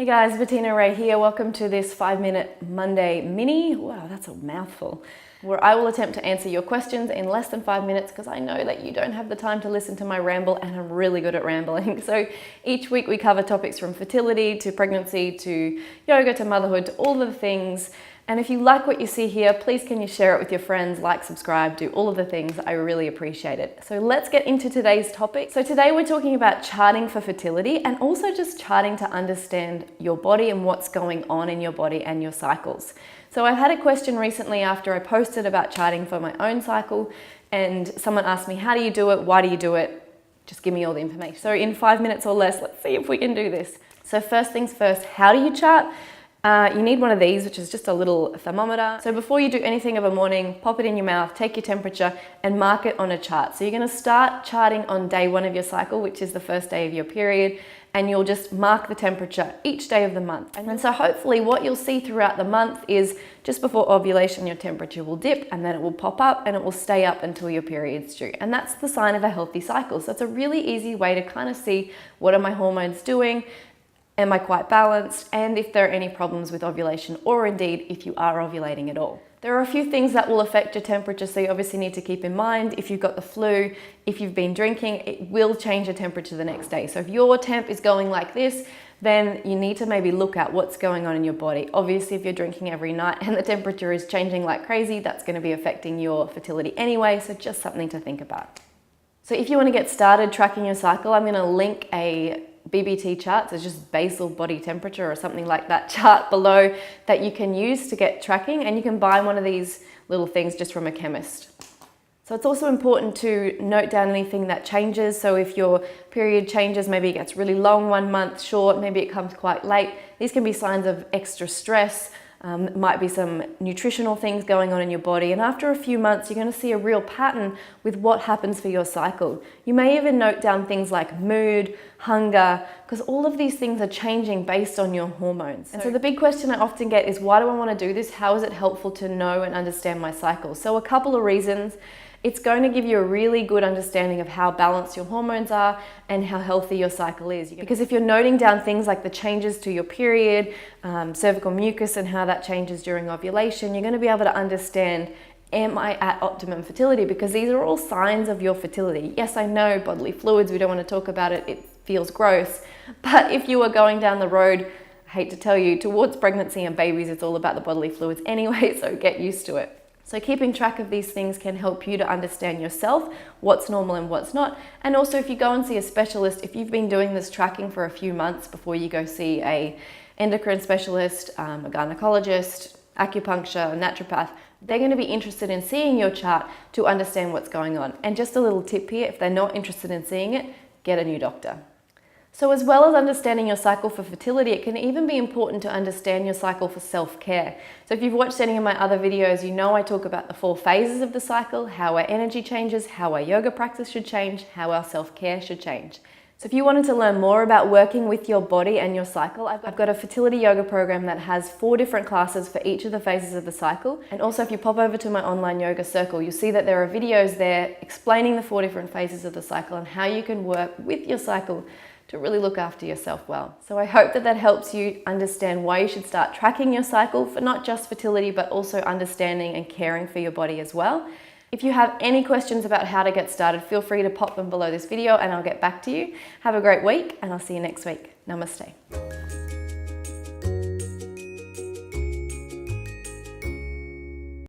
Hey guys, Bettina Ray here. Welcome to this 5-minute Monday mini. Wow, that's a mouthful. Where I will attempt to answer your questions in less than 5 minutes because I know that you don't have the time to listen to my ramble and I'm really good at rambling. So each week we cover topics from fertility to pregnancy to yoga to motherhood to all of the things. And if you like what you see here, please can you share it with your friends, like, subscribe, do all of the things. I really appreciate it. So let's get into today's topic. So today we're talking about charting for fertility and also just charting to understand your body and what's going on in your body and your cycles. So I've had a question recently after I posted about charting for my own cycle, and someone asked me, how do you do it? Why do you do it? Just give me all the information. So in 5 minutes or less, let's see if we can do this. So first things first, how do you chart? You need one of these, which is just a little thermometer. So before you do anything of a morning, pop it in your mouth, take your temperature and mark it on a chart. So you're going to start charting on day 1 of your cycle, which is the first day of your period, and you'll just mark the temperature each day of the month. And then so hopefully what you'll see throughout the month is just before ovulation, your temperature will dip and then it will pop up and it will stay up until your period's due. And that's the sign of a healthy cycle. So it's a really easy way to kind of see, what are my hormones doing? Am I quite balanced? And if there are any problems with ovulation, or indeed if you are ovulating at all. There are a few things that will affect your temperature, so you obviously need to keep in mind. If you've got the flu, if you've been drinking, it will change your temperature the next day. So if your temp is going like this, then you need to maybe look at what's going on in your body. Obviously, if you're drinking every night and the temperature is changing like crazy, that's going to be affecting your fertility anyway, so just something to think about. So if you want to get started tracking your cycle, I'm going to link a BBT chart, so it's just basal body temperature or something like that chart below that you can use to get tracking, and you can buy one of these little things just from a chemist. So it's also important to note down anything that changes. So if your period changes, maybe it gets really long 1 month, short, maybe it comes quite late. These can be signs of extra stress. Might be some nutritional things going on in your body, and after a few months you're going to see a real pattern with what happens for your cycle. You may even note down things like mood, hunger, because all of these things are changing based on your hormones. And so the big question I often get is, why do I want to do this? How is it helpful to know and understand my cycle? So a couple of reasons. It's going to give you a really good understanding of how balanced your hormones are and how healthy your cycle is. Because if you're noting down things like the changes to your period, cervical mucus and how that changes during ovulation, you're going to be able to understand, am I at optimum fertility? Because these are all signs of your fertility. Yes, I know bodily fluids, we don't want to talk about it, it feels gross. But if you are going down the road, I hate to tell you, towards pregnancy and babies, it's all about the bodily fluids anyway, so get used to it. So keeping track of these things can help you to understand yourself, what's normal and what's not. And also if you go and see a specialist, if you've been doing this tracking for a few months before you go see a endocrine specialist, a gynecologist, acupuncture, a naturopath, they're going to be interested in seeing your chart to understand what's going on. And just a little tip here, if they're not interested in seeing it, get a new doctor. So as well as understanding your cycle for fertility, it can even be important to understand your cycle for self-care. So if you've watched any of my other videos, you know I talk about the 4 phases of the cycle, how our energy changes, how our yoga practice should change, how our self-care should change. So if you wanted to learn more about working with your body and your cycle, I've got a fertility yoga program that has 4 different classes for each of the phases of the cycle. And also if you pop over to my online yoga circle, you'll see that there are videos there explaining the 4 different phases of the cycle and how you can work with your cycle to really look after yourself well. So I hope that helps you understand why you should start tracking your cycle for not just fertility, but also understanding and caring for your body as well. If you have any questions about how to get started, feel free to pop them below this video and I'll get back to you. Have a great week and I'll see you next week. Namaste.